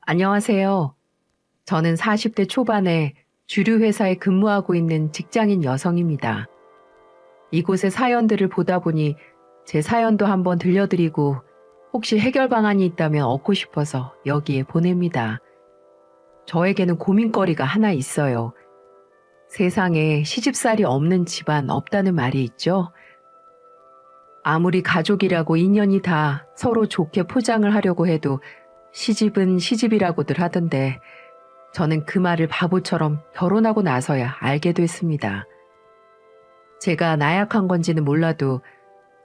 안녕하세요. 저는 40대 초반에 주류 회사에 근무하고 있는 직장인 여성입니다. 이곳의 사연들을 보다 보니 제 사연도 한번 들려드리고 혹시 해결 방안이 있다면 얻고 싶어서 여기에 보냅니다. 저에게는 고민거리가 하나 있어요. 세상에 시집살이 없는 집안 없다는 말이 있죠. 아무리 가족이라고 인연이 다 서로 좋게 포장을 하려고 해도 시집은 시집이라고들 하던데 저는 그 말을 바보처럼 결혼하고 나서야 알게 됐습니다. 제가 나약한 건지는 몰라도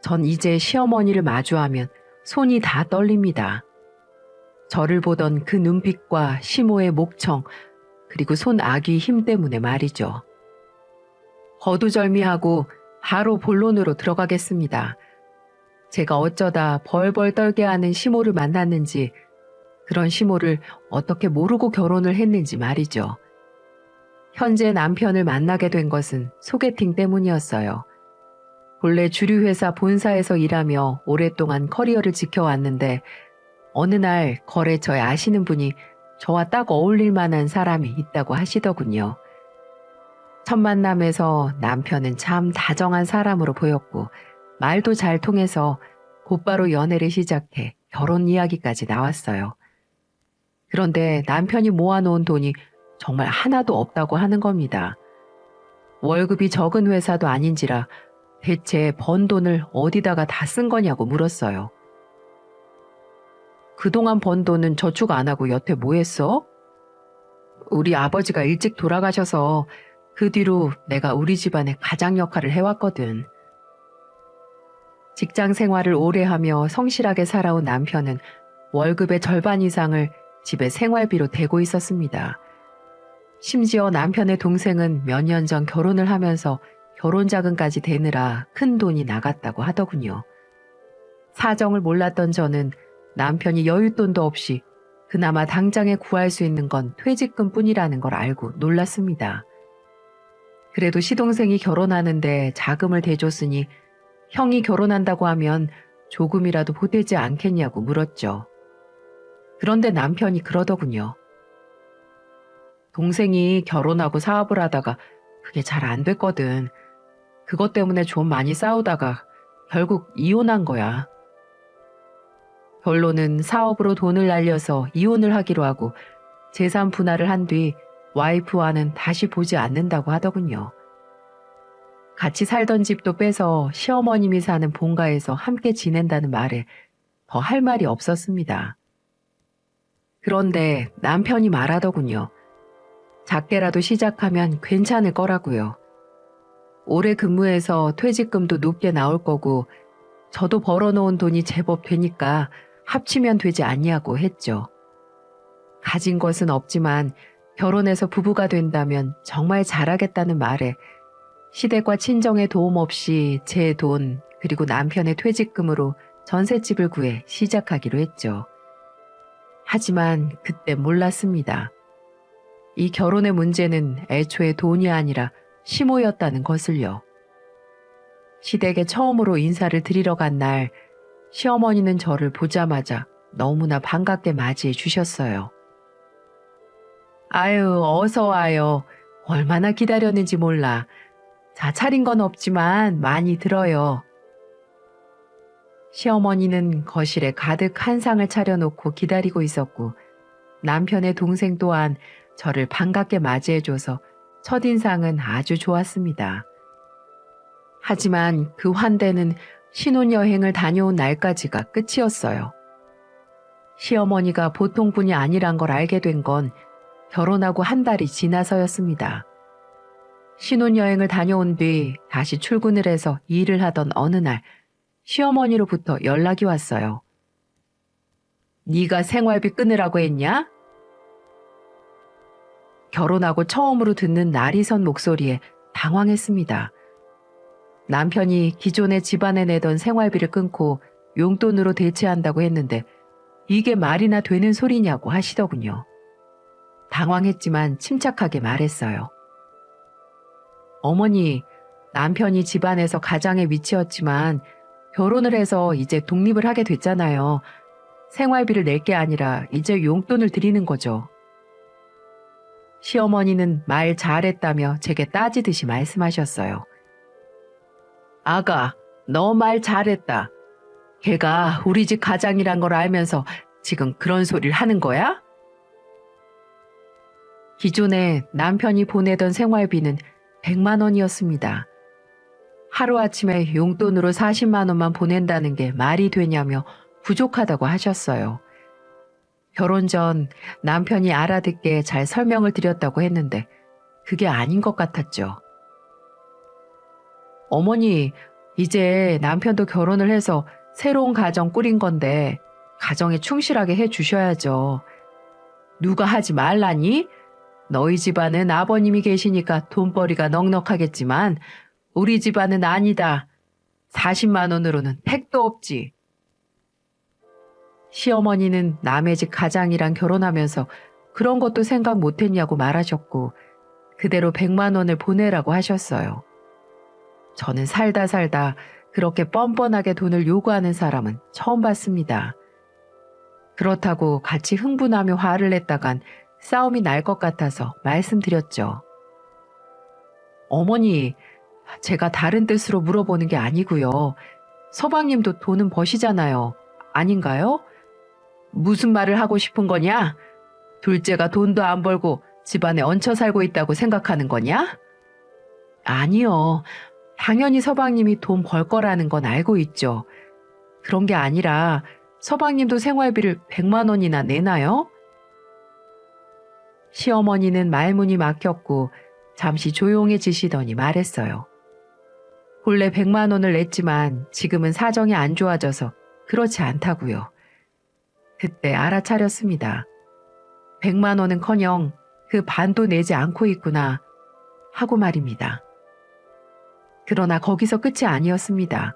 전 이제 시어머니를 마주하면 손이 다 떨립니다. 저를 보던 그 눈빛과 시모의 목청 그리고 손아귀 힘 때문에 말이죠. 거두절미하고 바로 본론으로 들어가겠습니다. 제가 어쩌다 벌벌 떨게 하는 시모를 만났는지 그런 시모를 어떻게 모르고 결혼을 했는지 말이죠. 현재 남편을 만나게 된 것은 소개팅 때문이었어요. 본래 주류회사 본사에서 일하며 오랫동안 커리어를 지켜왔는데 어느 날 거래처에 아시는 분이 저와 딱 어울릴 만한 사람이 있다고 하시더군요. 첫 만남에서 남편은 참 다정한 사람으로 보였고 말도 잘 통해서 곧바로 연애를 시작해 결혼 이야기까지 나왔어요. 그런데 남편이 모아놓은 돈이 정말 하나도 없다고 하는 겁니다. 월급이 적은 회사도 아닌지라 대체 번 돈을 어디다가 다 쓴 거냐고 물었어요. 그동안 번 돈은 저축 안 하고 여태 뭐 했어? 우리 아버지가 일찍 돌아가셔서 그 뒤로 내가 우리 집안의 가장 역할을 해왔거든. 직장 생활을 오래 하며 성실하게 살아온 남편은 월급의 절반 이상을 집에 생활비로 대고 있었습니다. 심지어 남편의 동생은 몇 년 전 결혼을 하면서 결혼 자금까지 대느라 큰 돈이 나갔다고 하더군요. 사정을 몰랐던 저는 남편이 여윳돈도 없이 그나마 당장에 구할 수 있는 건 퇴직금뿐이라는 걸 알고 놀랐습니다. 그래도 시동생이 결혼하는데 자금을 대줬으니 형이 결혼한다고 하면 조금이라도 보태지 않겠냐고 물었죠. 그런데 남편이 그러더군요. 동생이 결혼하고 사업을 하다가 그게 잘 안 됐거든. 그것 때문에 좀 많이 싸우다가 결국 이혼한 거야. 결론은 사업으로 돈을 날려서 이혼을 하기로 하고 재산 분할을 한 뒤 와이프와는 다시 보지 않는다고 하더군요. 같이 살던 집도 빼서 시어머님이 사는 본가에서 함께 지낸다는 말에 더 할 말이 없었습니다. 그런데 남편이 말하더군요. 작게라도 시작하면 괜찮을 거라고요. 오래 근무해서 퇴직금도 높게 나올 거고 저도 벌어놓은 돈이 제법 되니까 합치면 되지 않냐고 했죠. 가진 것은 없지만 결혼해서 부부가 된다면 정말 잘하겠다는 말에 시댁과 친정의 도움 없이 제 돈 그리고 남편의 퇴직금으로 전셋집을 구해 시작하기로 했죠. 하지만 그때 몰랐습니다. 이 결혼의 문제는 애초에 돈이 아니라 시모였다는 것을요. 시댁에 처음으로 인사를 드리러 간 날 시어머니는 저를 보자마자 너무나 반갑게 맞이해 주셨어요. 아유, 어서 와요. 얼마나 기다렸는지 몰라. 자, 차린 건 없지만 많이 들어요. 시어머니는 거실에 가득 한 상을 차려놓고 기다리고 있었고 남편의 동생 또한 저를 반갑게 맞이해줘서 첫인상은 아주 좋았습니다. 하지만 그 환대는 신혼여행을 다녀온 날까지가 끝이었어요. 시어머니가 보통 분이 아니란 걸 알게 된 건 결혼하고 한 달이 지나서였습니다. 신혼여행을 다녀온 뒤 다시 출근을 해서 일을 하던 어느 날 시어머니로부터 연락이 왔어요. 네가 생활비 끊으라고 했냐? 결혼하고 처음으로 듣는 날이 선 목소리에 당황했습니다. 남편이 기존에 집안에 내던 생활비를 끊고 용돈으로 대체한다고 했는데 이게 말이나 되는 소리냐고 하시더군요. 당황했지만 침착하게 말했어요. 어머니, 남편이 집안에서 가장의 위치였지만 결혼을 해서 이제 독립을 하게 됐잖아요. 생활비를 낼 게 아니라 이제 용돈을 드리는 거죠. 시어머니는 말 잘했다며 제게 따지듯이 말씀하셨어요. 아가, 너 말 잘했다. 걔가 우리 집 가장이란 걸 알면서 지금 그런 소리를 하는 거야? 기존에 남편이 보내던 생활비는 100만 원이었습니다. 하루아침에 용돈으로 40만 원만 보낸다는 게 말이 되냐며 부족하다고 하셨어요. 결혼 전 남편이 알아듣게 잘 설명을 드렸다고 했는데 그게 아닌 것 같았죠. 어머니, 이제 남편도 결혼을 해서 새로운 가정 꾸린 건데 가정에 충실하게 해 주셔야죠. 누가 하지 말라니? 너희 집안은 아버님이 계시니까 돈벌이가 넉넉하겠지만 우리 집안은 아니다. 40만 원으로는 택도 없지. 시어머니는 남의 집 가장이랑 결혼하면서 그런 것도 생각 못했냐고 말하셨고 그대로 100만 원을 보내라고 하셨어요. 저는 살다 그렇게 뻔뻔하게 돈을 요구하는 사람은 처음 봤습니다. 그렇다고 같이 흥분하며 화를 냈다간 싸움이 날 것 같아서 말씀드렸죠. 어머니, 제가 다른 뜻으로 물어보는 게 아니고요. 서방님도 돈은 버시잖아요. 아닌가요? 무슨 말을 하고 싶은 거냐? 둘째가 돈도 안 벌고 집안에 얹혀 살고 있다고 생각하는 거냐? 아니요. 당연히 서방님이 돈 벌 거라는 건 알고 있죠. 그런 게 아니라 서방님도 생활비를 100만 원이나 내나요? 시어머니는 말문이 막혔고 잠시 조용해지시더니 말했어요. 본래 100만 원을 냈지만 지금은 사정이 안 좋아져서 그렇지 않다고요. 그때 알아차렸습니다. 100만 원은커녕 그 반도 내지 않고 있구나 하고 말입니다. 그러나 거기서 끝이 아니었습니다.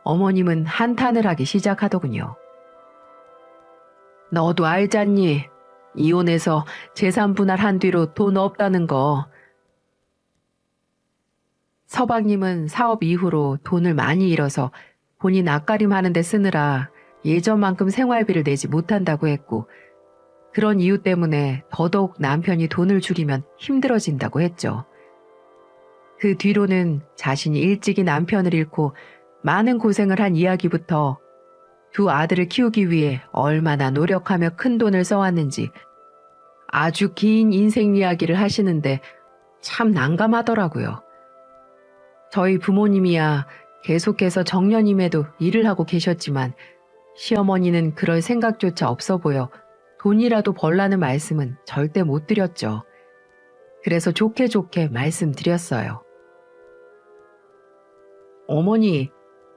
어머님은 한탄을 하기 시작하더군요. 너도 알잖니? 이혼해서 재산 분할한 뒤로 돈 없다는 거. 서방님은 사업 이후로 돈을 많이 잃어서 본인 앞가림 하는 데 쓰느라 예전만큼 생활비를 내지 못한다고 했고 그런 이유 때문에 더더욱 남편이 돈을 줄이면 힘들어진다고 했죠. 그 뒤로는 자신이 일찍이 남편을 잃고 많은 고생을 한 이야기부터 두 아들을 키우기 위해 얼마나 노력하며 큰 돈을 써왔는지 아주 긴 인생 이야기를 하시는데 참 난감하더라고요. 저희 부모님이야 계속해서 정년임에도 일을 하고 계셨지만 시어머니는 그럴 생각조차 없어 보여 돈이라도 벌라는 말씀은 절대 못 드렸죠. 그래서 좋게 말씀드렸어요. 어머니,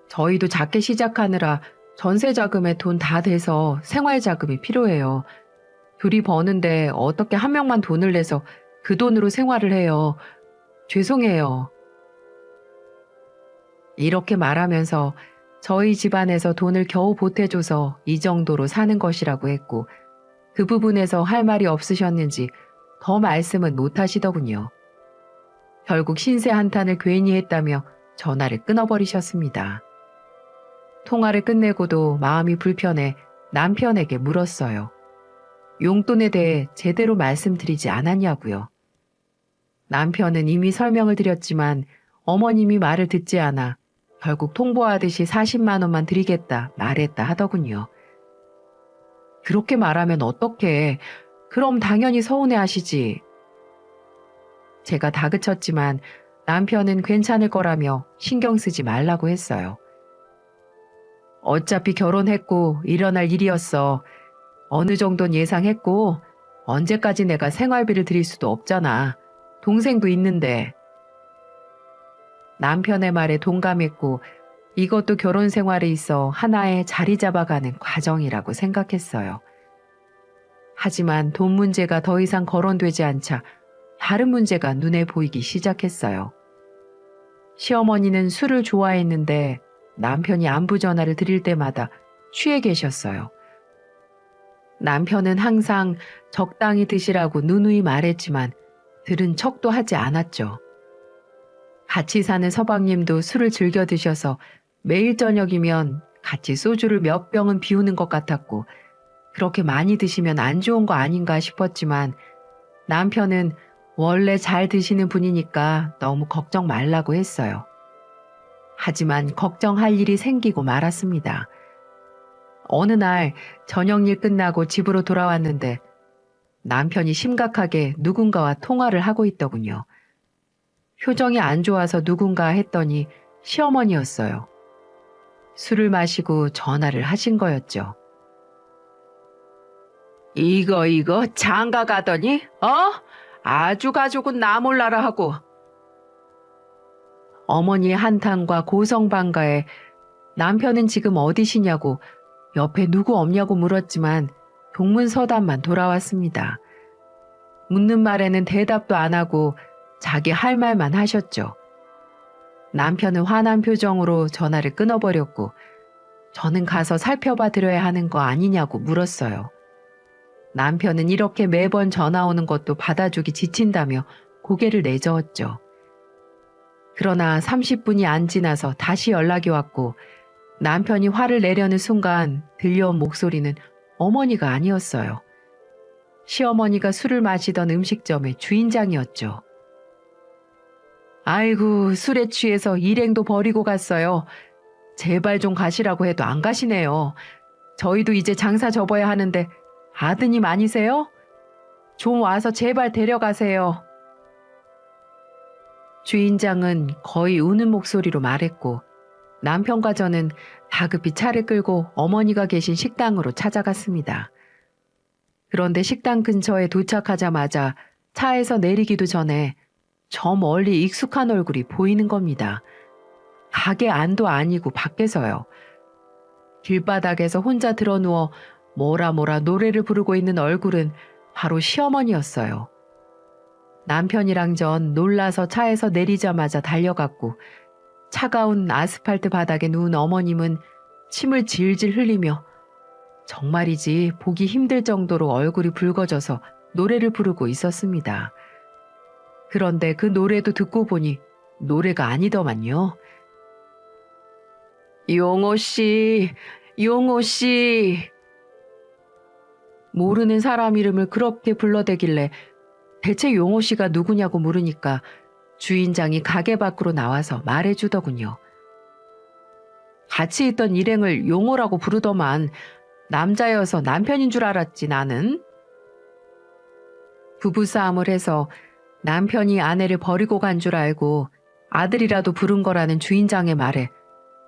저희도 작게 시작하느라 전세 자금에 돈 다 돼서 생활 자금이 필요해요. 둘이 버는데 어떻게 한 명만 돈을 내서 그 돈으로 생활을 해요. 죄송해요. 이렇게 말하면서 저희 집안에서 돈을 겨우 보태줘서 이 정도로 사는 것이라고 했고 그 부분에서 할 말이 없으셨는지 더 말씀은 못 하시더군요. 결국 신세 한탄을 괜히 했다며 전화를 끊어버리셨습니다. 통화를 끝내고도 마음이 불편해 남편에게 물었어요. 용돈에 대해 제대로 말씀드리지 않았냐고요. 남편은 이미 설명을 드렸지만 어머님이 말을 듣지 않아 결국 통보하듯이 40만 원만 드리겠다 말했다 하더군요. 그렇게 말하면 어떡해. 그럼 당연히 서운해하시지. 제가 다그쳤지만 남편은 괜찮을 거라며 신경 쓰지 말라고 했어요. 어차피 결혼했고 일어날 일이었어. 어느 정도는 예상했고 언제까지 내가 생활비를 드릴 수도 없잖아. 동생도 있는데. 남편의 말에 동감했고 이것도 결혼 생활에 있어 하나의 자리 잡아가는 과정이라고 생각했어요. 하지만 돈 문제가 더 이상 거론되지 않자 다른 문제가 눈에 보이기 시작했어요. 시어머니는 술을 좋아했는데 남편이 안부 전화를 드릴 때마다 취해 계셨어요. 남편은 항상 적당히 드시라고 누누이 말했지만 들은 척도 하지 않았죠. 같이 사는 서방님도 술을 즐겨 드셔서 매일 저녁이면 같이 소주를 몇 병은 비우는 것 같았고 그렇게 많이 드시면 안 좋은 거 아닌가 싶었지만 남편은 원래 잘 드시는 분이니까 너무 걱정 말라고 했어요. 하지만 걱정할 일이 생기고 말았습니다. 어느 날 저녁 일 끝나고 집으로 돌아왔는데 남편이 심각하게 누군가와 통화를 하고 있더군요. 표정이 안 좋아서 누군가 했더니 시어머니였어요. 술을 마시고 전화를 하신 거였죠. 이거 장가 가더니 아주 가족은 나 몰라라 하고. 어머니의 한탄과 고성방가에 남편은 지금 어디시냐고 옆에 누구 없냐고 물었지만 동문서답만 돌아왔습니다. 묻는 말에는 대답도 안 하고 자기 할 말만 하셨죠. 남편은 화난 표정으로 전화를 끊어버렸고 저는 가서 살펴봐 드려야 하는 거 아니냐고 물었어요. 남편은 이렇게 매번 전화 오는 것도 받아주기 지친다며 고개를 내저었죠. 그러나 30분이 안 지나서 다시 연락이 왔고 남편이 화를 내려는 순간 들려온 목소리는 어머니가 아니었어요. 시어머니가 술을 마시던 음식점의 주인장이었죠. 아이고, 술에 취해서 일행도 버리고 갔어요. 제발 좀 가시라고 해도 안 가시네요. 저희도 이제 장사 접어야 하는데 아드님 아니세요? 좀 와서 제발 데려가세요. 주인장은 거의 우는 목소리로 말했고 남편과 저는 다급히 차를 끌고 어머니가 계신 식당으로 찾아갔습니다. 그런데 식당 근처에 도착하자마자 차에서 내리기도 전에 저 멀리 익숙한 얼굴이 보이는 겁니다. 가게 안도 아니고 밖에서요. 길바닥에서 혼자 드러누워 뭐라 노래를 부르고 있는 얼굴은 바로 시어머니였어요. 남편이랑 전 놀라서 차에서 내리자마자 달려갔고 차가운 아스팔트 바닥에 누운 어머님은 침을 질질 흘리며 정말이지 보기 힘들 정도로 얼굴이 붉어져서 노래를 부르고 있었습니다. 그런데 그 노래도 듣고 보니 노래가 아니더만요. 용호 씨, 용호 씨. 모르는 사람 이름을 그렇게 불러대길래 대체 용호 씨가 누구냐고 물으니까 주인장이 가게 밖으로 나와서 말해주더군요. 같이 있던 일행을 용호라고 부르더만 남자여서 남편인 줄 알았지 나는. 부부싸움을 해서 남편이 아내를 버리고 간 줄 알고 아들이라도 부른 거라는 주인장의 말에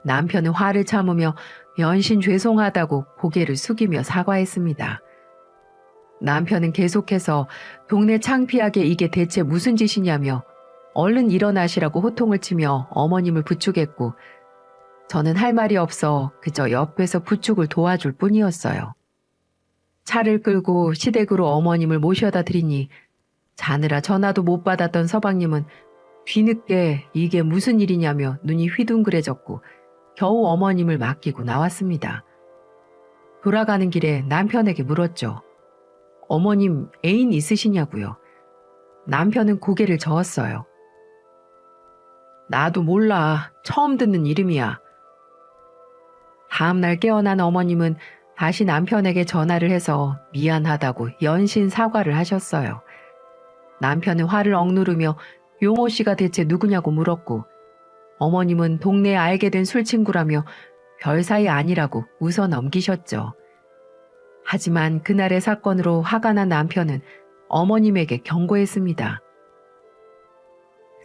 남편은 화를 참으며 연신 죄송하다고 고개를 숙이며 사과했습니다. 남편은 계속해서 동네 창피하게 이게 대체 무슨 짓이냐며 얼른 일어나시라고 호통을 치며 어머님을 부축했고 저는 할 말이 없어 그저 옆에서 부축을 도와줄 뿐이었어요. 차를 끌고 시댁으로 어머님을 모셔다 드리니 자느라 전화도 못 받았던 서방님은 뒤늦게 이게 무슨 일이냐며 눈이 휘둥그레졌고 겨우 어머님을 맡기고 나왔습니다. 돌아가는 길에 남편에게 물었죠. 어머님 애인 있으시냐고요. 남편은 고개를 저었어요. 나도 몰라. 처음 듣는 이름이야. 다음날 깨어난 어머님은 다시 남편에게 전화를 해서 미안하다고 연신 사과를 하셨어요. 남편은 화를 억누르며 용호 씨가 대체 누구냐고 물었고 어머님은 동네에 알게 된 술친구라며 별 사이 아니라고 웃어 넘기셨죠. 하지만 그날의 사건으로 화가 난 남편은 어머님에게 경고했습니다.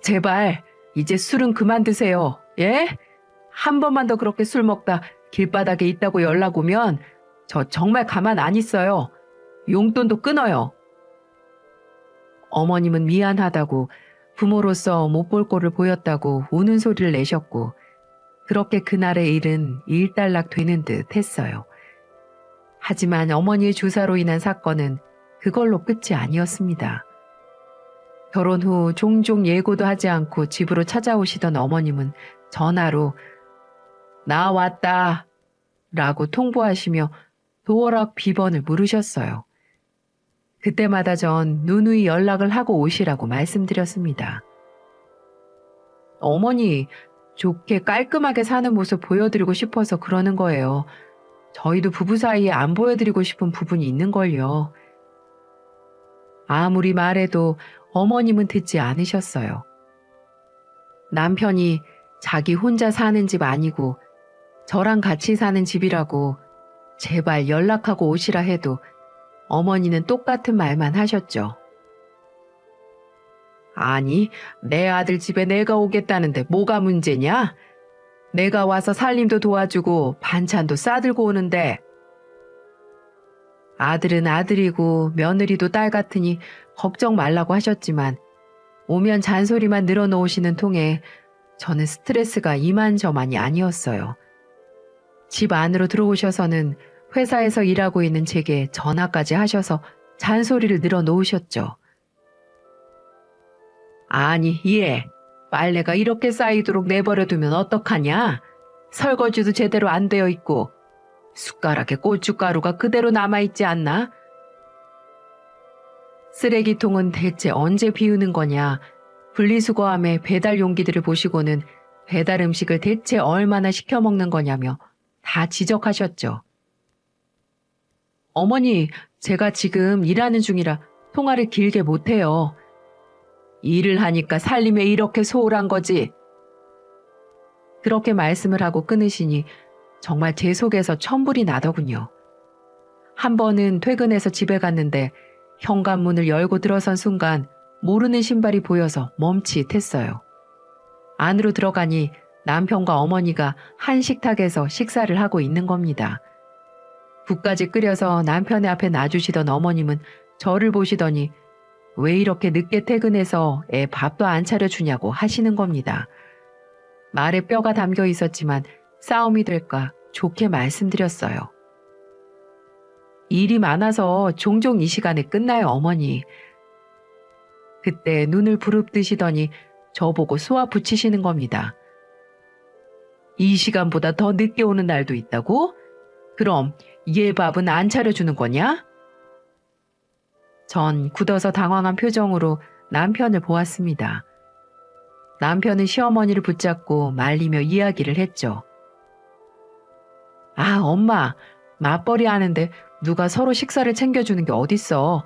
제발 이제 술은 그만 드세요. 예? 한 번만 더 그렇게 술 먹다 길바닥에 있다고 연락 오면 저 정말 가만 안 있어요. 용돈도 끊어요. 어머님은 미안하다고 부모로서 못 볼 꼴을 보였다고 우는 소리를 내셨고 그렇게 그날의 일은 일단락 되는 듯 했어요. 하지만 어머니의 주사로 인한 사건은 그걸로 끝이 아니었습니다. 결혼 후 종종 예고도 하지 않고 집으로 찾아오시던 어머님은 전화로 나 왔다 라고 통보하시며 도어락 비번을 물으셨어요. 그때마다 전 누누이 연락을 하고 오시라고 말씀드렸습니다. 어머니, 좋게 깔끔하게 사는 모습 보여드리고 싶어서 그러는 거예요. 저희도 부부 사이에 안 보여드리고 싶은 부분이 있는걸요. 아무리 말해도 어머님은 듣지 않으셨어요. 남편이 자기 혼자 사는 집 아니고 저랑 같이 사는 집이라고 제발 연락하고 오시라 해도 어머니는 똑같은 말만 하셨죠. 아니, 내 아들 집에 내가 오겠다는데 뭐가 문제냐? 내가 와서 살림도 도와주고 반찬도 싸들고 오는데. 아들은 아들이고 며느리도 딸 같으니 걱정 말라고 하셨지만 오면 잔소리만 늘어놓으시는 통에 저는 스트레스가 이만저만이 아니었어요. 집 안으로 들어오셔서는 회사에서 일하고 있는 제게 전화까지 하셔서 잔소리를 늘어놓으셨죠. 아니, 얘, 빨래가 이렇게 쌓이도록 내버려두면 어떡하냐? 설거지도 제대로 안 되어 있고 숟가락에 고춧가루가 그대로 남아있지 않나? 쓰레기통은 대체 언제 비우는 거냐? 분리수거함에 배달 용기들을 보시고는 배달 음식을 대체 얼마나 시켜 먹는 거냐며 다 지적하셨죠. 어머니, 제가 지금 일하는 중이라 통화를 길게 못해요. 일을 하니까 살림에 이렇게 소홀한 거지. 그렇게 말씀을 하고 끊으시니 정말 제 속에서 천불이 나더군요. 한 번은 퇴근해서 집에 갔는데 현관문을 열고 들어선 순간 모르는 신발이 보여서 멈칫했어요. 안으로 들어가니 남편과 어머니가 한 식탁에서 식사를 하고 있는 겁니다. 국까지 끓여서 남편의 앞에 놔주시던 어머님은 저를 보시더니 왜 이렇게 늦게 퇴근해서 애 밥도 안 차려주냐고 하시는 겁니다. 말에 뼈가 담겨 있었지만 싸움이 될까 좋게 말씀드렸어요. 일이 많아서 종종 이 시간에 끝나요, 어머니. 그때 눈을 부릅뜨시더니 저보고 쏘아 붙이시는 겁니다. 이 시간보다 더 늦게 오는 날도 있다고? 그럼 얘 밥은 안 차려주는 거냐? 전 굳어서 당황한 표정으로 남편을 보았습니다. 남편은 시어머니를 붙잡고 말리며 이야기를 했죠. 아, 엄마, 맞벌이 하는데 누가 서로 식사를 챙겨주는 게 어딨어.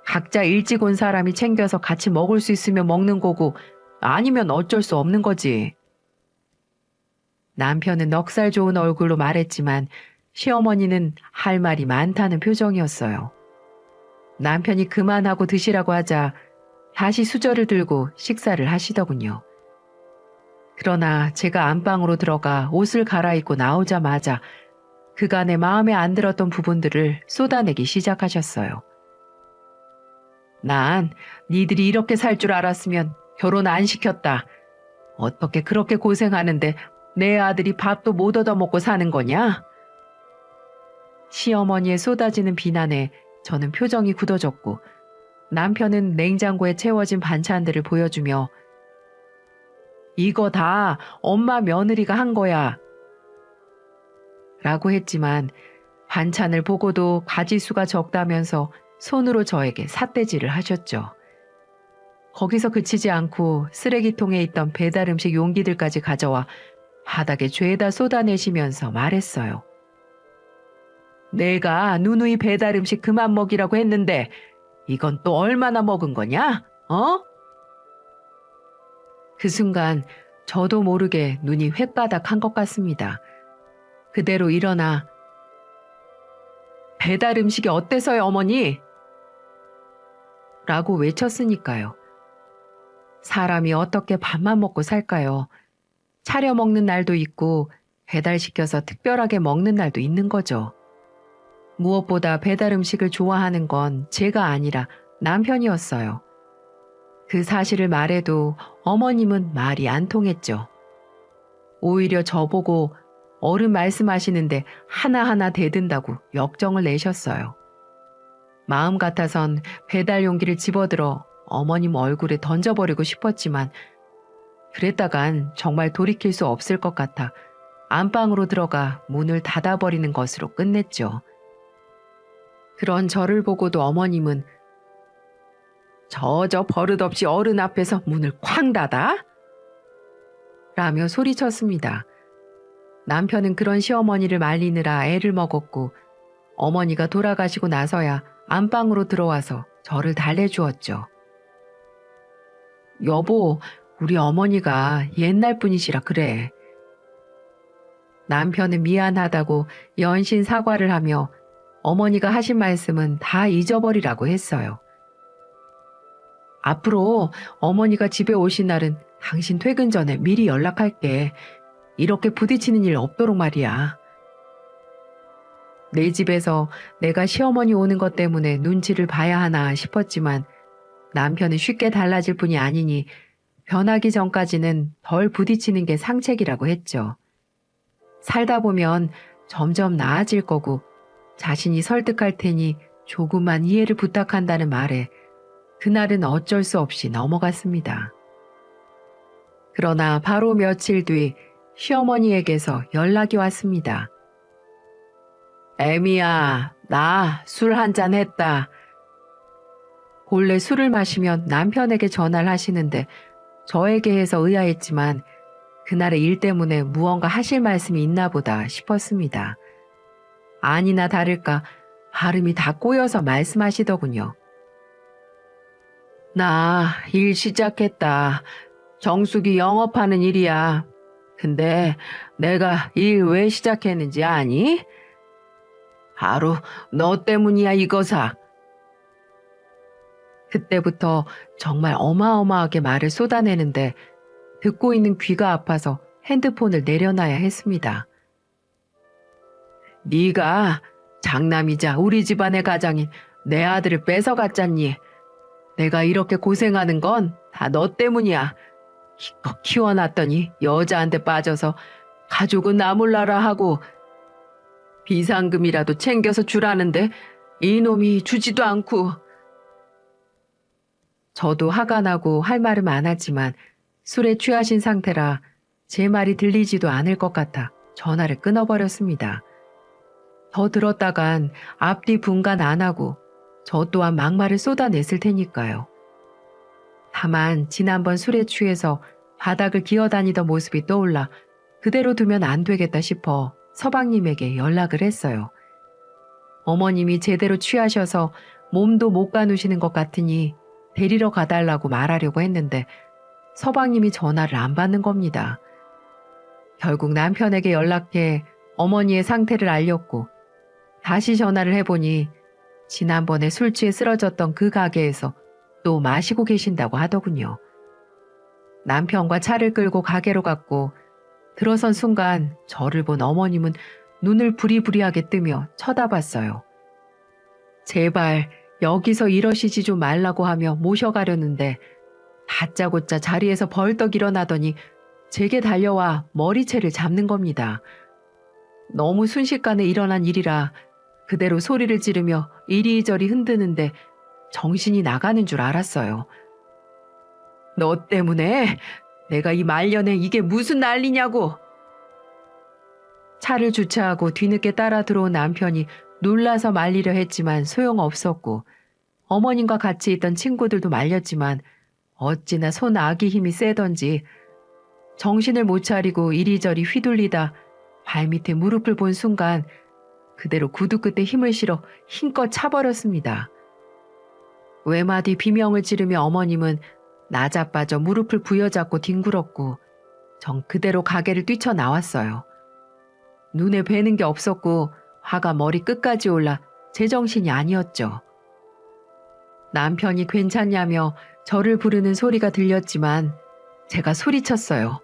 각자 일찍 온 사람이 챙겨서 같이 먹을 수 있으면 먹는 거고 아니면 어쩔 수 없는 거지. 남편은 넉살 좋은 얼굴로 말했지만 시어머니는 할 말이 많다는 표정이었어요. 남편이 그만하고 드시라고 하자 다시 수저를 들고 식사를 하시더군요. 그러나 제가 안방으로 들어가 옷을 갈아입고 나오자마자 그간의 마음에 안 들었던 부분들을 쏟아내기 시작하셨어요. 난 니들이 이렇게 살 줄 알았으면 결혼 안 시켰다. 어떻게 그렇게 고생하는데 내 아들이 밥도 못 얻어먹고 사는 거냐? 시어머니의 쏟아지는 비난에 저는 표정이 굳어졌고 남편은 냉장고에 채워진 반찬들을 보여주며 이거 다 엄마 며느리가 한 거야. 라고 했지만 반찬을 보고도 가지수가 적다면서 손으로 저에게 삿대질을 하셨죠. 거기서 그치지 않고 쓰레기통에 있던 배달 음식 용기들까지 가져와 바닥에 죄다 쏟아내시면서 말했어요. 내가 누누이 배달 음식 그만 먹이라고 했는데 이건 또 얼마나 먹은 거냐? 어? 그 순간 저도 모르게 눈이 횟바닥한 것 같습니다. 그대로 일어나 배달 음식이 어때서요, 어머니? 라고 외쳤으니까요. 사람이 어떻게 밥만 먹고 살까요? 차려 먹는 날도 있고 배달시켜서 특별하게 먹는 날도 있는 거죠. 무엇보다 배달 음식을 좋아하는 건 제가 아니라 남편이었어요. 그 사실을 말해도 어머님은 말이 안 통했죠. 오히려 저보고 어른 말씀하시는데 하나하나 대든다고 역정을 내셨어요. 마음 같아선 배달 용기를 집어들어 어머님 얼굴에 던져버리고 싶었지만 그랬다간 정말 돌이킬 수 없을 것 같아 안방으로 들어가 문을 닫아버리는 것으로 끝냈죠. 그런 저를 보고도 어머님은 저 버릇없이 어른 앞에서 문을 쾅 닫아? 라며 소리쳤습니다. 남편은 그런 시어머니를 말리느라 애를 먹었고 어머니가 돌아가시고 나서야 안방으로 들어와서 저를 달래주었죠. 여보, 우리 어머니가 옛날 분이시라 그래. 남편은 미안하다고 연신 사과를 하며 어머니가 하신 말씀은 다 잊어버리라고 했어요. 앞으로 어머니가 집에 오신 날은 당신 퇴근 전에 미리 연락할게. 이렇게 부딪히는 일 없도록 말이야. 내 집에서 내가 시어머니 오는 것 때문에 눈치를 봐야 하나 싶었지만 남편은 쉽게 달라질 분이 아니니 변하기 전까지는 덜 부딪히는 게 상책이라고 했죠. 살다 보면 점점 나아질 거고 자신이 설득할 테니 조금만 이해를 부탁한다는 말에 그날은 어쩔 수 없이 넘어갔습니다. 그러나 바로 며칠 뒤 시어머니에게서 연락이 왔습니다. 애미야, 나 술 한잔 했다. 본래 술을 마시면 남편에게 전화를 하시는데 저에게 해서 의아했지만 그날의 일 때문에 무언가 하실 말씀이 있나 보다 싶었습니다. 아니나 다를까 발음이 다 꼬여서 말씀하시더군요. 나 일 시작했다. 정숙이 영업하는 일이야. 근데 내가 일 왜 시작했는지 아니? 바로 너 때문이야 이거사. 그때부터 정말 어마어마하게 말을 쏟아내는데 듣고 있는 귀가 아파서 핸드폰을 내려놔야 했습니다. 네가 장남이자 우리 집안의 가장인 내 아들을 뺏어갔잖니. 내가 이렇게 고생하는 건 다 너 때문이야. 기껏 키워놨더니 여자한테 빠져서 가족은 나 몰라라 하고 비상금이라도 챙겨서 주라는데 이놈이 주지도 않고. 저도 화가 나고 할 말은 많았지만 술에 취하신 상태라 제 말이 들리지도 않을 것 같아 전화를 끊어버렸습니다. 더 들었다간 앞뒤 분간 안 하고 저 또한 막말을 쏟아냈을 테니까요. 다만 지난번 술에 취해서 바닥을 기어다니던 모습이 떠올라 그대로 두면 안 되겠다 싶어 서방님에게 연락을 했어요. 어머님이 제대로 취하셔서 몸도 못 가누시는 것 같으니 데리러 가달라고 말하려고 했는데 서방님이 전화를 안 받는 겁니다. 결국 남편에게 연락해 어머니의 상태를 알렸고 다시 전화를 해보니 지난번에 술 취해 쓰러졌던 그 가게에서 또 마시고 계신다고 하더군요. 남편과 차를 끌고 가게로 갔고 들어선 순간 저를 본 어머님은 눈을 부리부리하게 뜨며 쳐다봤어요. 제발 여기서 이러시지 좀 말라고 하며 모셔가려는데 다짜고짜 자리에서 벌떡 일어나더니 제게 달려와 머리채를 잡는 겁니다. 너무 순식간에 일어난 일이라 그대로 소리를 지르며 이리저리 흔드는데 정신이 나가는 줄 알았어요. 너 때문에 내가 이 말년에 이게 무슨 난리냐고. 차를 주차하고 뒤늦게 따라 들어온 남편이 놀라서 말리려 했지만 소용없었고 어머님과 같이 있던 친구들도 말렸지만 어찌나 손아귀 힘이 세던지 정신을 못 차리고 이리저리 휘둘리다 발밑에 무릎을 본 순간 그대로 구두 끝에 힘을 실어 힘껏 차버렸습니다. 외마디 비명을 지르며 어머님은 나자빠져 무릎을 부여잡고 뒹굴었고 전 그대로 가게를 뛰쳐나왔어요. 눈에 뵈는 게 없었고 화가 머리 끝까지 올라 제정신이 아니었죠. 남편이 괜찮냐며 저를 부르는 소리가 들렸지만 제가 소리쳤어요.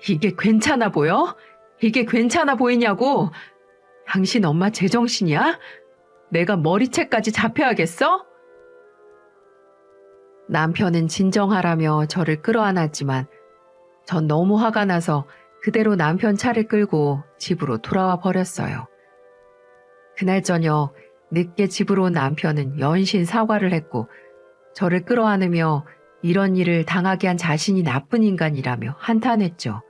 이게 괜찮아 보여? 이게 괜찮아 보이냐고? 당신 엄마 제정신이야? 내가 머리채까지 잡혀야겠어? 남편은 진정하라며 저를 끌어안았지만 전 너무 화가 나서 그대로 남편 차를 끌고 집으로 돌아와 버렸어요. 그날 저녁 늦게 집으로 온 남편은 연신 사과를 했고 저를 끌어안으며 이런 일을 당하게 한 자신이 나쁜 인간이라며 한탄했죠.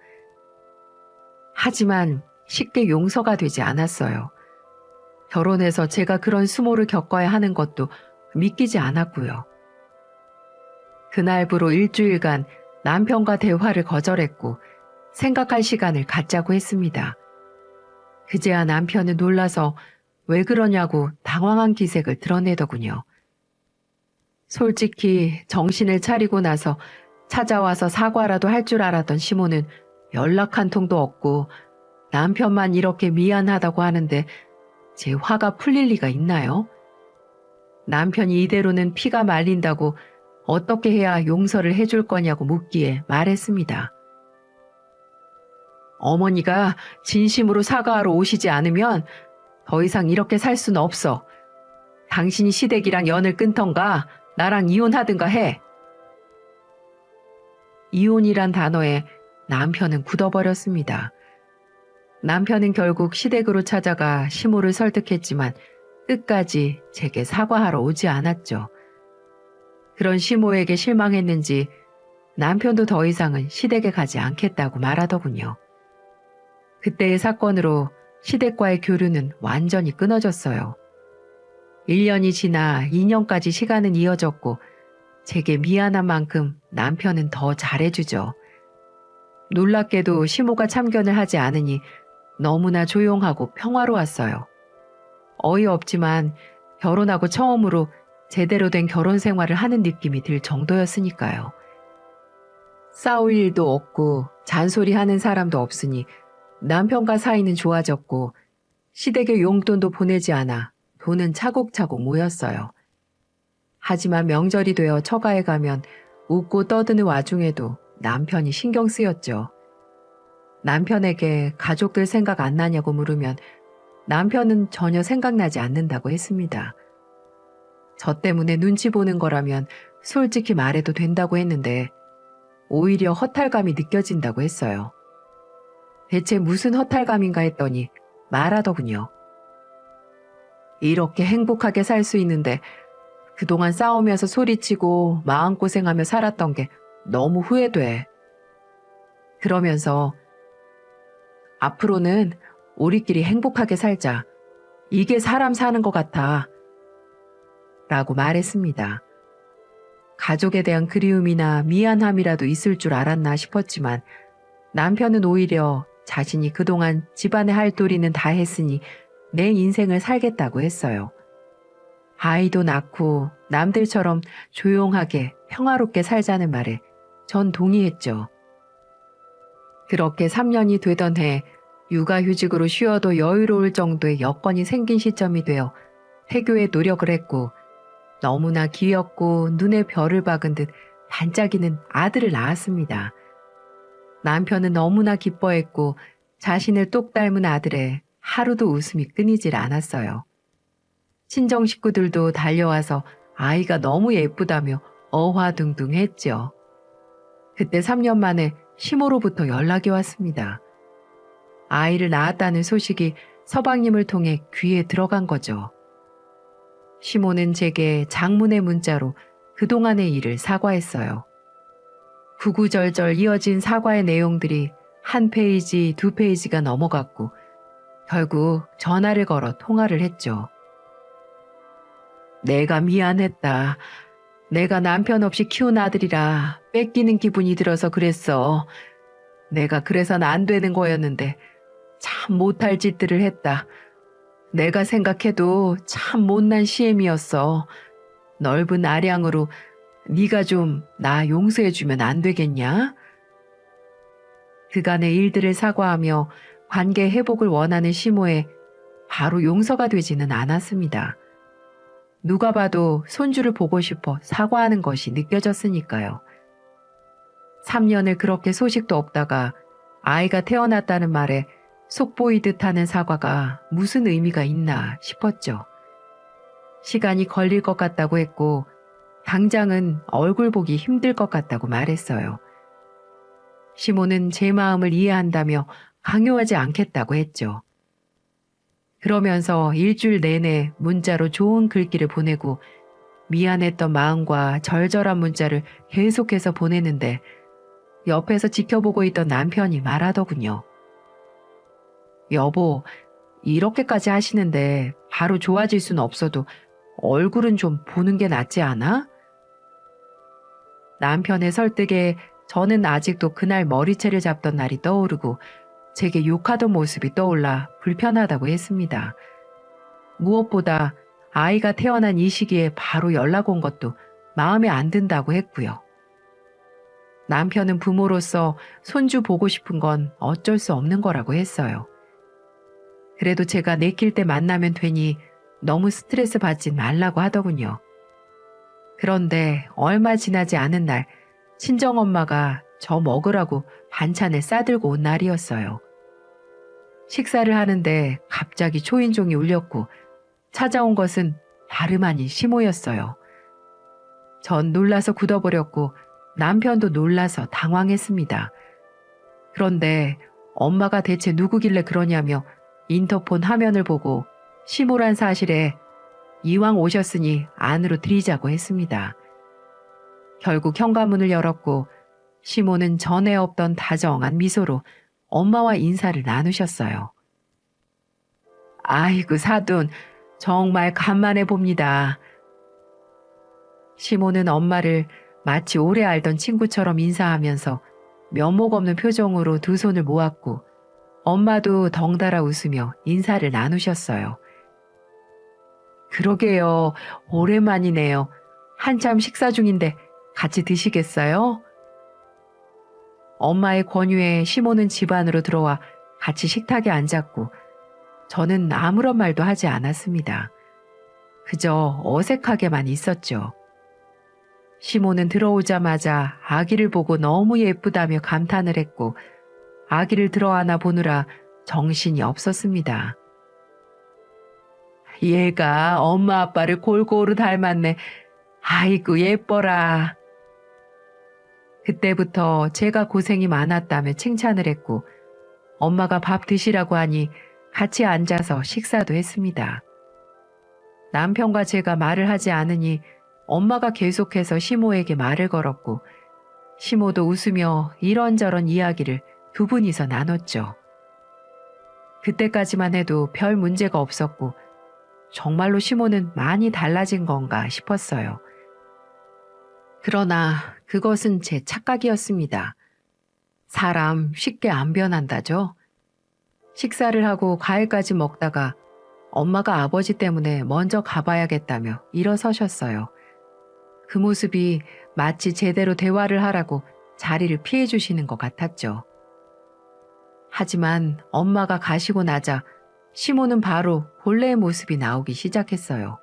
하지만 쉽게 용서가 되지 않았어요. 결혼해서 제가 그런 수모를 겪어야 하는 것도 믿기지 않았고요. 그날부로 일주일간 남편과 대화를 거절했고 생각할 시간을 갖자고 했습니다. 그제야 남편은 놀라서 왜 그러냐고 당황한 기색을 드러내더군요. 솔직히 정신을 차리고 나서 찾아와서 사과라도 할 줄 알았던 시모는 연락 한 통도 없고 남편만 이렇게 미안하다고 하는데 제 화가 풀릴 리가 있나요? 남편이 이대로는 피가 말린다고 어떻게 해야 용서를 해줄 거냐고 묻기에 말했습니다. 어머니가 진심으로 사과하러 오시지 않으면 더 이상 이렇게 살 수는 없어. 당신이 시댁이랑 연을 끊던가 나랑 이혼하든가 해. 이혼이란 단어에 남편은 굳어버렸습니다. 남편은 결국 시댁으로 찾아가 시모를 설득했지만 끝까지 제게 사과하러 오지 않았죠. 그런 시모에게 실망했는지 남편도 더 이상은 시댁에 가지 않겠다고 말하더군요. 그때의 사건으로 시댁과의 교류는 완전히 끊어졌어요. 1년이 지나 2년까지 시간은 이어졌고 제게 미안한 만큼 남편은 더 잘해주죠. 놀랍게도 시모가 참견을 하지 않으니 너무나 조용하고 평화로웠어요. 어이없지만 결혼하고 처음으로 제대로 된 결혼 생활을 하는 느낌이 들 정도였으니까요. 싸울 일도 없고 잔소리하는 사람도 없으니 남편과 사이는 좋아졌고 시댁에 용돈도 보내지 않아 돈은 차곡차곡 모였어요. 하지만 명절이 되어 처가에 가면 웃고 떠드는 와중에도 남편이 신경 쓰였죠. 남편에게 가족들 생각 안 나냐고 물으면 남편은 전혀 생각나지 않는다고 했습니다. 저 때문에 눈치 보는 거라면 솔직히 말해도 된다고 했는데 오히려 허탈감이 느껴진다고 했어요. 대체 무슨 허탈감인가 했더니 말하더군요. 이렇게 행복하게 살 수 있는데 그동안 싸우면서 소리치고 마음고생하며 살았던 게 너무 후회돼. 그러면서 앞으로는 우리끼리 행복하게 살자. 이게 사람 사는 것 같아. 라고 말했습니다. 가족에 대한 그리움이나 미안함이라도 있을 줄 알았나 싶었지만 남편은 오히려 자신이 그동안 집안의 할 도리는 다 했으니 내 인생을 살겠다고 했어요. 아이도 낳고 남들처럼 조용하게 평화롭게 살자는 말에 전 동의했죠. 그렇게 3년이 되던 해 육아휴직으로 쉬어도 여유로울 정도의 여건이 생긴 시점이 되어 태교에 노력을 했고 너무나 귀엽고 눈에 별을 박은 듯 반짝이는 아들을 낳았습니다. 남편은 너무나 기뻐했고 자신을 똑 닮은 아들에 하루도 웃음이 끊이질 않았어요. 친정 식구들도 달려와서 아이가 너무 예쁘다며 어화둥둥했죠. 그때 3년 만에 시모로부터 연락이 왔습니다. 아이를 낳았다는 소식이 서방님을 통해 귀에 들어간 거죠. 시모는 제게 장문의 문자로 그동안의 일을 사과했어요. 구구절절 이어진 사과의 내용들이 1페이지, 2페이지가 넘어갔고 결국 전화를 걸어 통화를 했죠. 내가 미안했다. 내가 남편 없이 키운 아들이라 뺏기는 기분이 들어서 그랬어. 내가 그래서는 안 되는 거였는데 참 못할 짓들을 했다. 내가 생각해도 참 못난 시엠이었어. 넓은 아량으로 네가 좀 나 용서해주면 안 되겠냐? 그간의 일들을 사과하며 관계 회복을 원하는 시모에 바로 용서가 되지는 않았습니다. 누가 봐도 손주를 보고 싶어 사과하는 것이 느껴졌으니까요. 3년을 그렇게 소식도 없다가 아이가 태어났다는 말에 속보이듯 하는 사과가 무슨 의미가 있나 싶었죠. 시간이 걸릴 것 같다고 했고 당장은 얼굴 보기 힘들 것 같다고 말했어요. 시모는 제 마음을 이해한다며 강요하지 않겠다고 했죠. 그러면서 일주일 내내 문자로 좋은 글귀를 보내고 미안했던 마음과 절절한 문자를 계속해서 보내는데 옆에서 지켜보고 있던 남편이 말하더군요. 여보, 이렇게까지 하시는데 바로 좋아질 수는 없어도 얼굴은 좀 보는 게 낫지 않아? 남편의 설득에 저는 아직도 그날 머리채를 잡던 날이 떠오르고 제게 욕하던 모습이 떠올라 불편하다고 했습니다. 무엇보다 아이가 태어난 이 시기에 바로 연락 온 것도 마음에 안 든다고 했고요. 남편은 부모로서 손주 보고 싶은 건 어쩔 수 없는 거라고 했어요. 그래도 제가 내킬 때 만나면 되니 너무 스트레스 받진 말라고 하더군요. 그런데 얼마 지나지 않은 날 친정엄마가 저 먹으라고 반찬을 싸들고 온 날이었어요. 식사를 하는데 갑자기 초인종이 울렸고 찾아온 것은 다름 아닌 시모였어요. 전 놀라서 굳어버렸고 남편도 놀라서 당황했습니다. 그런데 엄마가 대체 누구길래 그러냐며 인터폰 화면을 보고 시모란 사실에 이왕 오셨으니 안으로 들이자고 했습니다. 결국 현관문을 열었고 시모는 전에 없던 다정한 미소로 엄마와 인사를 나누셨어요. 아이고 사돈, 정말 간만에 봅니다. 시모는 엄마를 마치 오래 알던 친구처럼 인사하면서 면목 없는 표정으로 두 손을 모았고 엄마도 덩달아 웃으며 인사를 나누셨어요. 그러게요. 오랜만이네요. 한참 식사 중인데 같이 드시겠어요? 엄마의 권유에 시모는 집 안으로 들어와 같이 식탁에 앉았고 저는 아무런 말도 하지 않았습니다. 그저 어색하게만 있었죠. 시모는 들어오자마자 아기를 보고 너무 예쁘다며 감탄을 했고 아기를 들어안아 보느라 정신이 없었습니다. 얘가 엄마 아빠를 골고루 닮았네. 아이고 예뻐라. 그때부터 제가 고생이 많았다며 칭찬을 했고 엄마가 밥 드시라고 하니 같이 앉아서 식사도 했습니다. 남편과 제가 말을 하지 않으니 엄마가 계속해서 시모에게 말을 걸었고 시모도 웃으며 이런저런 이야기를 두 분이서 나눴죠. 그때까지만 해도 별 문제가 없었고 정말로 시모는 많이 달라진 건가 싶었어요. 그러나 그것은 제 착각이었습니다. 사람 쉽게 안 변한다죠. 식사를 하고 과일까지 먹다가 엄마가 아버지 때문에 먼저 가봐야겠다며 일어서셨어요. 그 모습이 마치 제대로 대화를 하라고 자리를 피해 주시는 것 같았죠. 하지만 엄마가 가시고 나자 시모는 바로 본래의 모습이 나오기 시작했어요.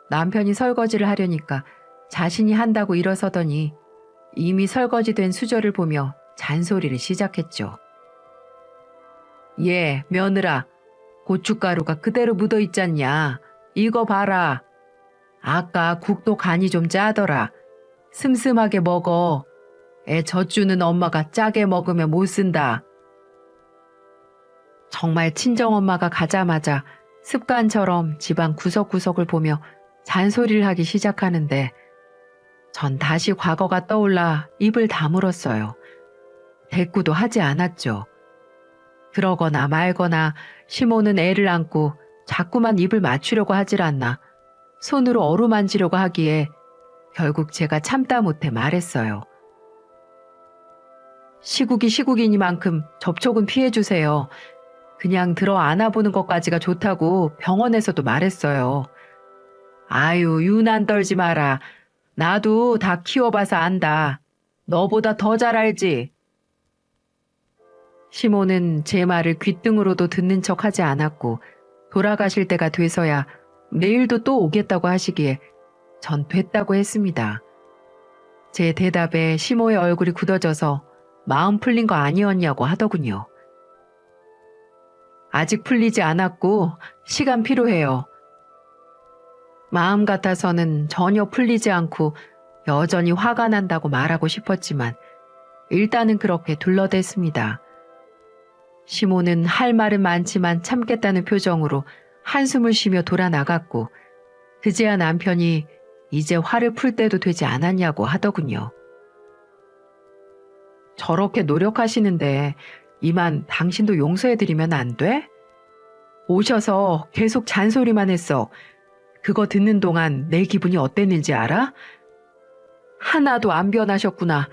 남편이 설거지를 하려니까 자신이 한다고 일어서더니 이미 설거지된 수저를 보며 잔소리를 시작했죠. 예, 며느라, 고춧가루가 그대로 묻어있잖냐. 이거 봐라. 아까 국도 간이 좀 짜더라. 슴슴하게 먹어. 애 젖주는 엄마가 짜게 먹으면 못 쓴다. 정말 친정엄마가 가자마자 습관처럼 집안 구석구석을 보며 잔소리를 하기 시작하는데 전 다시 과거가 떠올라 입을 다물었어요. 대꾸도 하지 않았죠. 그러거나 말거나 시모는 애를 안고 자꾸만 입을 맞추려고 하질 않나 손으로 어루만지려고 하기에 결국 제가 참다 못해 말했어요. 시국이 시국이니만큼 접촉은 피해주세요. 그냥 들어 안아보는 것까지가 좋다고 병원에서도 말했어요. 아유, 유난 떨지 마라. 나도 다 키워봐서 안다. 너보다 더 잘 알지. 시모는 제 말을 귓등으로도 듣는 척 하지 않았고 돌아가실 때가 돼서야 내일도 또 오겠다고 하시기에 전 됐다고 했습니다. 제 대답에 시모의 얼굴이 굳어져서 마음 풀린 거 아니었냐고 하더군요. 아직 풀리지 않았고 시간 필요해요. 마음 같아서는 전혀 풀리지 않고 여전히 화가 난다고 말하고 싶었지만 일단은 그렇게 둘러댔습니다. 시모는 할 말은 많지만 참겠다는 표정으로 한숨을 쉬며 돌아나갔고 그제야 남편이 이제 화를 풀 때도 되지 않았냐고 하더군요. 저렇게 노력하시는데 이만 당신도 용서해드리면 안 돼? 오셔서 계속 잔소리만 했어. 그거 듣는 동안 내 기분이 어땠는지 알아? 하나도 안 변하셨구나.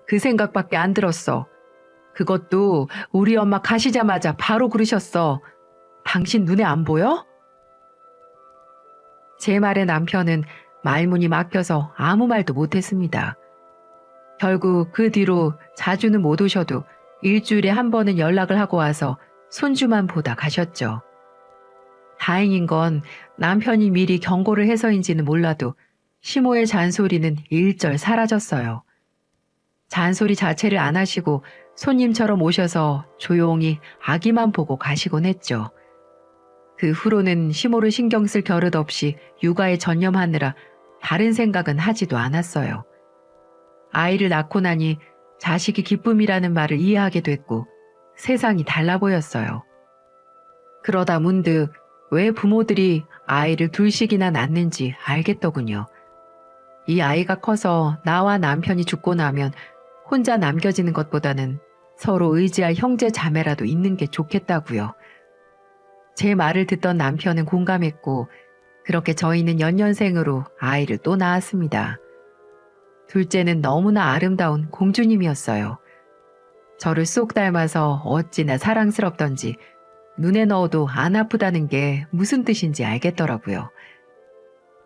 그 생각밖에 안 들었어. 그것도 우리 엄마 가시자마자 바로 그러셨어. 당신 눈에 안 보여? 제 말에 남편은 말문이 막혀서 아무 말도 못했습니다. 결국 그 뒤로 자주는 못 오셔도 일주일에 한 번은 연락을 하고 와서 손주만 보다 가셨죠. 다행인 건 남편이 미리 경고를 해서인지는 몰라도 시모의 잔소리는 일절 사라졌어요. 잔소리 자체를 안 하시고 손님처럼 오셔서 조용히 아기만 보고 가시곤 했죠. 그 후로는 시모를 신경 쓸 겨릇 없이 육아에 전념하느라 다른 생각은 하지도 않았어요. 아이를 낳고 나니 자식이 기쁨이라는 말을 이해하게 됐고 세상이 달라 보였어요. 그러다 문득 왜 부모들이 아이를 둘씩이나 낳는지 알겠더군요. 이 아이가 커서 나와 남편이 죽고 나면 혼자 남겨지는 것보다는 서로 의지할 형제 자매라도 있는 게 좋겠다고요. 제 말을 듣던 남편은 공감했고 그렇게 저희는 연년생으로 아이를 또 낳았습니다. 둘째는 너무나 아름다운 공주님이었어요. 저를 쏙 닮아서 어찌나 사랑스럽던지 눈에 넣어도 안 아프다는 게 무슨 뜻인지 알겠더라고요.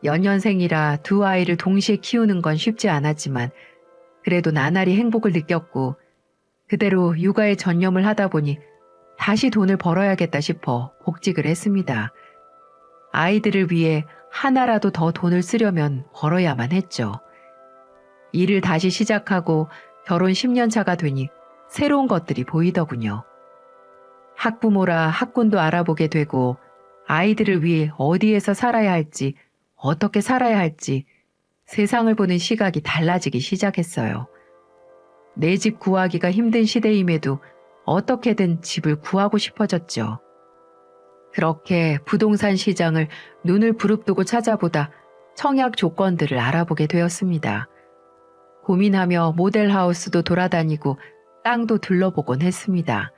연년생이라 두 아이를 동시에 키우는 건 쉽지 않았지만 그래도 나날이 행복을 느꼈고 그대로 육아에 전념을 하다 보니 다시 돈을 벌어야겠다 싶어 복직을 했습니다. 아이들을 위해 하나라도 더 돈을 쓰려면 벌어야만 했죠. 일을 다시 시작하고 결혼 10년 차가 되니 새로운 것들이 보이더군요. 학부모라 학군도 알아보게 되고 아이들을 위해 어디에서 살아야 할지 어떻게 살아야 할지 세상을 보는 시각이 달라지기 시작했어요. 내 집 구하기가 힘든 시대임에도 어떻게든 집을 구하고 싶어졌죠. 그렇게 부동산 시장을 눈을 부릅뜨고 찾아보다 청약 조건들을 알아보게 되었습니다. 고민하며 모델하우스도 돌아다니고 땅도 둘러보곤 했습니다.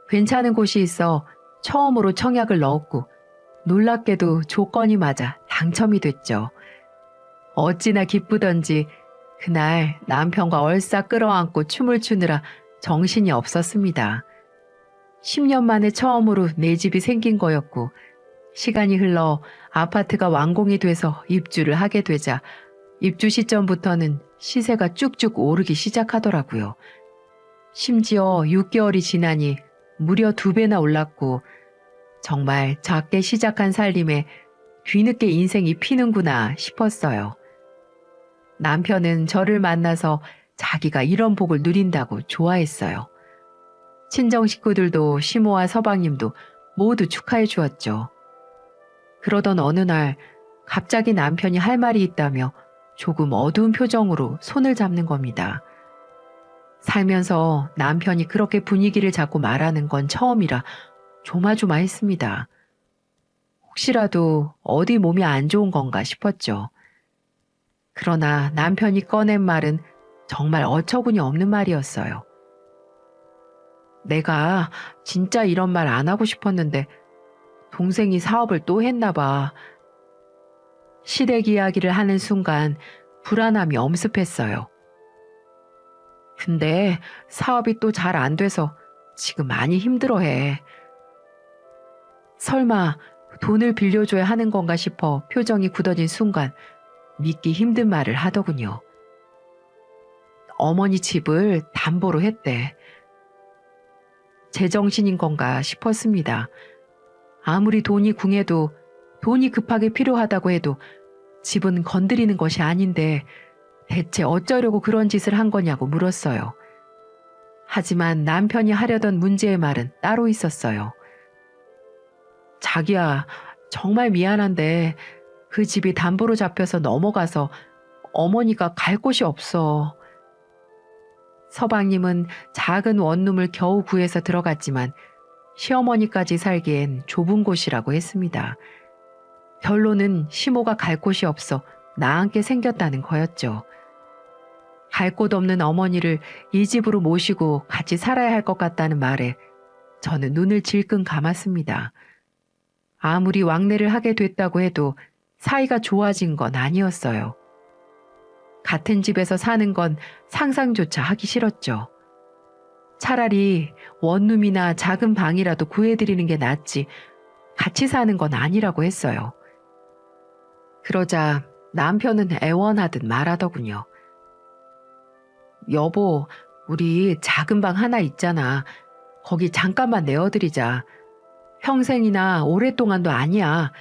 괜찮은 곳이 있어 처음으로 청약을 넣었고 놀랍게도 조건이 맞아 당첨이 됐죠. 어찌나 기쁘던지 그날 남편과 얼싸 끌어안고 춤을 추느라 정신이 없었습니다. 10년 만에 처음으로 내 집이 생긴 거였고 시간이 흘러 아파트가 완공이 돼서 입주를 하게 되자 입주 시점부터는 시세가 쭉쭉 오르기 시작하더라고요. 심지어 6개월이 지나니 무려 2배나 올랐고 정말 작게 시작한 살림에 뒤늦게 인생이 피는구나 싶었어요. 남편은 저를 만나서 자기가 이런 복을 누린다고 좋아했어요. 친정 식구들도 시모와 서방님도 모두 축하해 주었죠. 그러던 어느 날 갑자기 남편이 할 말이 있다며 조금 어두운 표정으로 손을 잡는 겁니다. 살면서 남편이 그렇게 분위기를 잡고 말하는 건 처음이라 조마조마했습니다. 혹시라도 어디 몸이 안 좋은 건가 싶었죠. 그러나 남편이 꺼낸 말은 정말 어처구니 없는 말이었어요. 내가 진짜 이런 말 안 하고 싶었는데 동생이 사업을 또 했나 봐. 시댁 이야기를 하는 순간 불안함이 엄습했어요. 근데 사업이 또 잘 안 돼서 지금 많이 힘들어해. 설마 돈을 빌려줘야 하는 건가 싶어 표정이 굳어진 순간 믿기 힘든 말을 하더군요. 어머니 집을 담보로 했대. 제정신인 건가 싶었습니다. 아무리 돈이 궁해도 돈이 급하게 필요하다고 해도 집은 건드리는 것이 아닌데 대체 어쩌려고 그런 짓을 한 거냐고 물었어요. 하지만 남편이 하려던 문제의 말은 따로 있었어요. 자기야, 정말 미안한데 그 집이 담보로 잡혀서 넘어가서 어머니가 갈 곳이 없어. 서방님은 작은 원룸을 겨우 구해서 들어갔지만 시어머니까지 살기엔 좁은 곳이라고 했습니다. 결론은 시모가 갈 곳이 없어 나앉게 생겼다는 거였죠. 갈 곳 없는 어머니를 이 집으로 모시고 같이 살아야 할 것 같다는 말에 저는 눈을 질끈 감았습니다. 아무리 왕래를 하게 됐다고 해도 사이가 좋아진 건 아니었어요. 같은 집에서 사는 건 상상조차 하기 싫었죠. 차라리 원룸이나 작은 방이라도 구해드리는 게 낫지 같이 사는 건 아니라고 했어요. 그러자 남편은 애원하듯 말하더군요. 여보, 우리 작은 방 하나 있잖아. 거기 잠깐만 내어드리자. 평생이나 오랫동안도 아니야.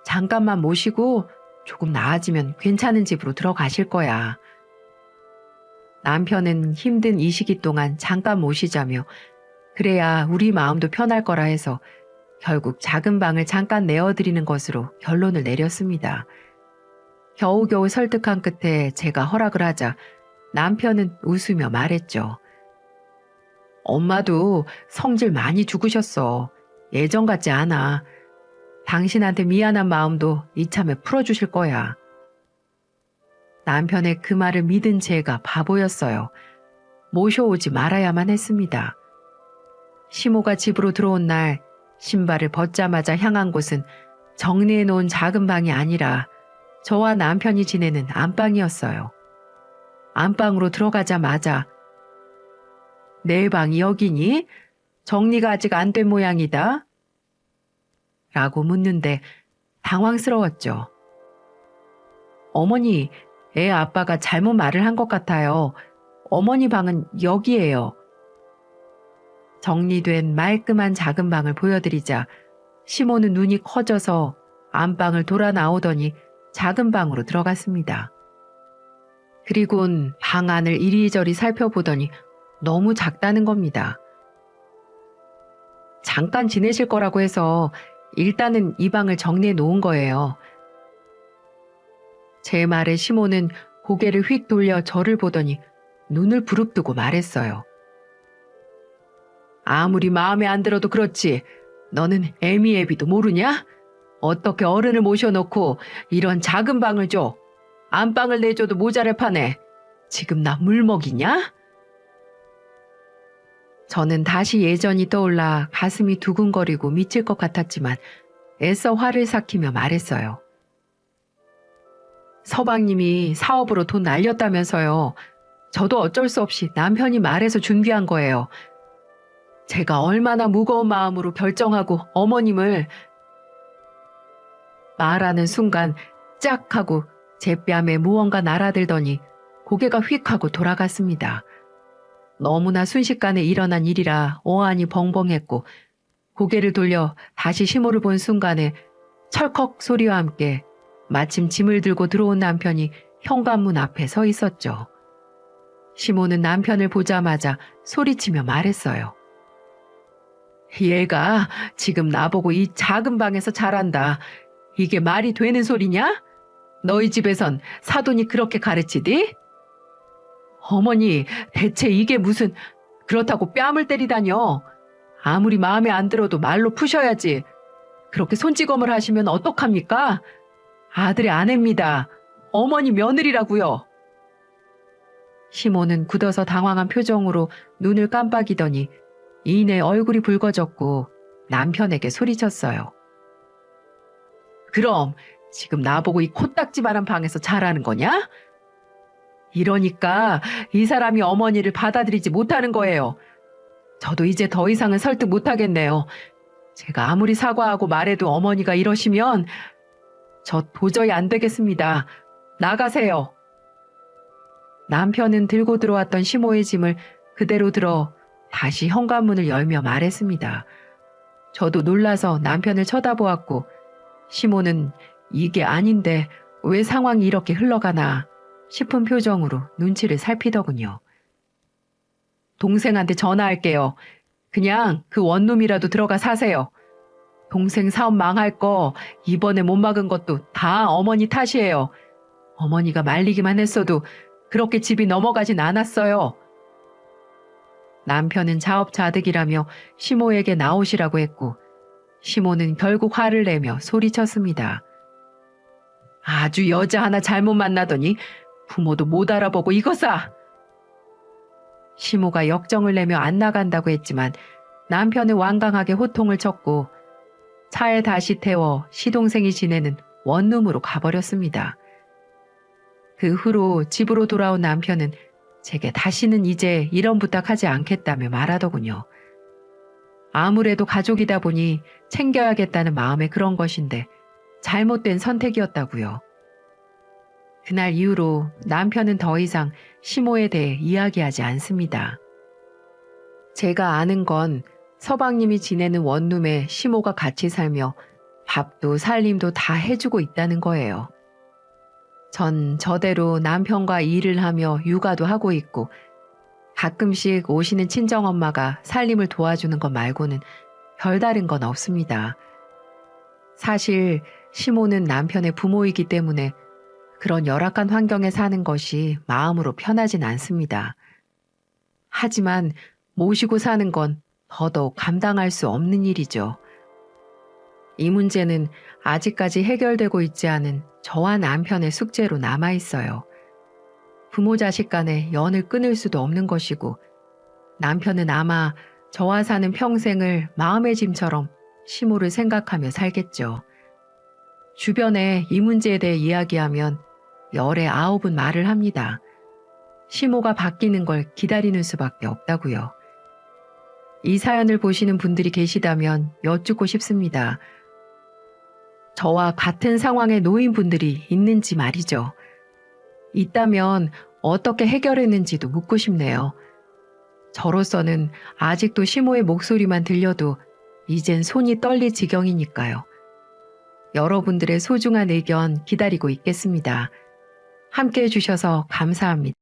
잠깐만 모시고 조금 나아지면 괜찮은 집으로 들어가실 거야. 남편은 힘든 이 시기 동안 잠깐 모시자며 그래야 우리 마음도 편할 거라 해서 결국 작은 방을 잠깐 내어드리는 것으로 결론을 내렸습니다. 겨우겨우 설득한 끝에 제가 허락을 하자 남편은 웃으며 말했죠. 엄마도 성질 많이 죽으셨어. 예전 같지 않아. 당신한테 미안한 마음도 이참에 풀어주실 거야. 남편의 그 말을 믿은 제가 바보였어요. 모셔오지 말아야만 했습니다. 시모가 집으로 들어온 날 신발을 벗자마자 향한 곳은 정리해놓은 작은 방이 아니라 저와 남편이 지내는 안방이었어요. 안방으로 들어가자마자 내 방이 여기니? 정리가 아직 안 된 모양이다. 라고 묻는데 당황스러웠죠. 어머니, 애 아빠가 잘못 말을 한 것 같아요. 어머니 방은 여기예요. 정리된 말끔한 작은 방을 보여드리자 시모는 눈이 커져서 안방을 돌아 나오더니 작은 방으로 들어갔습니다. 그리곤 방 안을 이리저리 살펴보더니 너무 작다는 겁니다. 잠깐 지내실 거라고 해서 일단은 이 방을 정리해 놓은 거예요. 제 말에 시모는 고개를 휙 돌려 저를 보더니 눈을 부릅뜨고 말했어요. 아무리 마음에 안 들어도 그렇지. 너는 애미애비도 모르냐? 어떻게 어른을 모셔놓고 이런 작은 방을 줘? 안방을 내줘도 모자랄 판에 지금 나 물 먹이냐? 저는 다시 예전이 떠올라 가슴이 두근거리고 미칠 것 같았지만 애써 화를 삭히며 말했어요. 서방님이 사업으로 돈 날렸다면서요. 저도 어쩔 수 없이 남편이 말해서 준비한 거예요. 제가 얼마나 무거운 마음으로 결정하고 어머님을 말하는 순간 짝 하고 제 뺨에 무언가 날아들더니 고개가 휙 하고 돌아갔습니다. 너무나 순식간에 일어난 일이라 어안이 벙벙했고 고개를 돌려 다시 시모를 본 순간에 철컥 소리와 함께 마침 짐을 들고 들어온 남편이 현관문 앞에 서 있었죠. 시모는 남편을 보자마자 소리치며 말했어요. 얘가 지금 나보고 이 작은 방에서 자란다. 이게 말이 되는 소리냐? 너희 집에선 사돈이 그렇게 가르치디? 어머니, 대체 이게 무슨... 그렇다고 뺨을 때리다뇨. 아무리 마음에 안 들어도 말로 푸셔야지. 그렇게 손찌검을 하시면 어떡합니까? 아들의 아내입니다. 어머니 며느리라고요. 시모는 굳어서 당황한 표정으로 눈을 깜빡이더니 이내 얼굴이 붉어졌고 남편에게 소리쳤어요. 그럼 지금 나보고 이 코딱지만한 방에서 자라는 거냐? 이러니까 이 사람이 어머니를 받아들이지 못하는 거예요. 저도 이제 더 이상은 설득 못하겠네요. 제가 아무리 사과하고 말해도 어머니가 이러시면 저 도저히 안 되겠습니다. 나가세요. 남편은 들고 들어왔던 시모의 짐을 그대로 들어 다시 현관문을 열며 말했습니다. 저도 놀라서 남편을 쳐다보았고 시모는 이게 아닌데 왜 상황이 이렇게 흘러가나 싶은 표정으로 눈치를 살피더군요. 동생한테 전화할게요. 그냥 그 원룸이라도 들어가 사세요. 동생 사업 망할 거 이번에 못 막은 것도 다 어머니 탓이에요. 어머니가 말리기만 했어도 그렇게 집이 넘어가진 않았어요. 남편은 자업자득이라며 시모에게 나오시라고 했고 시모는 결국 화를 내며 소리쳤습니다. 아주 여자 하나 잘못 만나더니 부모도 못 알아보고 이거 사! 시모가 역정을 내며 안 나간다고 했지만 남편은 완강하게 호통을 쳤고 차에 다시 태워 시동생이 지내는 원룸으로 가버렸습니다. 그 후로 집으로 돌아온 남편은 제게 다시는 이제 이런 부탁하지 않겠다며 말하더군요. 아무래도 가족이다 보니 챙겨야겠다는 마음에 그런 것인데 잘못된 선택이었다고요. 그날 이후로 남편은 더 이상 시모에 대해 이야기하지 않습니다. 제가 아는 건 서방님이 지내는 원룸에 시모가 같이 살며 밥도 살림도 다 해주고 있다는 거예요. 전 저대로 남편과 일을 하며 육아도 하고 있고 가끔씩 오시는 친정엄마가 살림을 도와주는 것 말고는 별다른 건 없습니다. 사실 시모는 남편의 부모이기 때문에 그런 열악한 환경에 사는 것이 마음으로 편하진 않습니다. 하지만 모시고 사는 건 더더욱 감당할 수 없는 일이죠. 이 문제는 아직까지 해결되고 있지 않은 저와 남편의 숙제로 남아 있어요. 부모 자식 간의 연을 끊을 수도 없는 것이고 남편은 아마 저와 사는 평생을 마음의 짐처럼 시모를 생각하며 살겠죠. 주변에 이 문제에 대해 이야기하면 열에 9은 말을 합니다. 시모가 바뀌는 걸 기다리는 수밖에 없다고요. 이 사연을 보시는 분들이 계시다면 여쭙고 싶습니다. 저와 같은 상황에 놓인 분들이 있는지 말이죠. 있다면 어떻게 해결했는지도 묻고 싶네요. 저로서는 아직도 시모의 목소리만 들려도 이젠 손이 떨릴 지경이니까요. 여러분들의 소중한 의견 기다리고 있겠습니다. 함께 해주셔서 감사합니다.